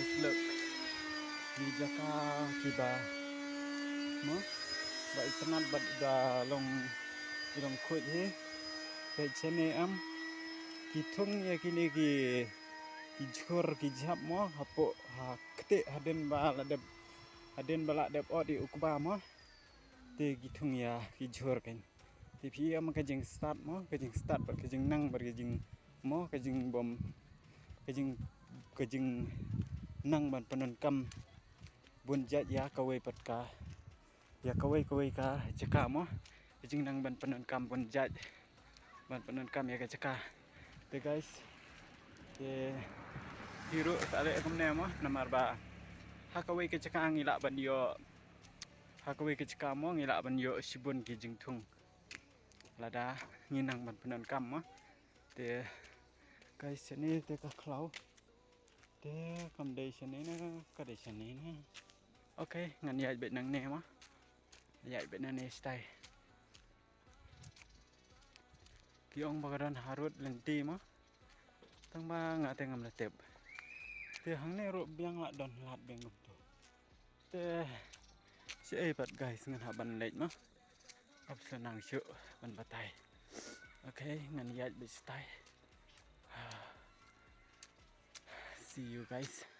guys, look. Di jaka kiba. Mo? Ba itanat ba da long ilong khut he. Pe chene am kitung ya kini ki jhur ki jhap mo hapo ha kte haden bala dep odi ukba mo. Te kitung ya ki jhur kan. Ti phi am ka jing start mo, ka jing start ba ka jing nang ba ka jing mo ka jing bom ka jing nang ban panon kam bun jat ya kawai pat ka ya kawai ka jaka mo ka jing nang ban panon kam bun jat ban panon kam ya ka jaka te guys te hero sale kam ne mo namar ba ha kawai ka jaka ngila ban yo ha kawai ka jaka mo ngila ban yo sibun ki jing thung lada nginang ban panon kam mo te guys ni te ka khlau te kam dei sene na ka dei sene na okay ngan yai bet nang ne ma yai bet na ne style kiong bagaran harut lenti ma tang ba nga te ngam la tep te hang ne ro biang la don lat beng gup tu te si ai pat guys ngan ha ban leit ma option nang shu ban batai okay ngan yai bet style see you guys.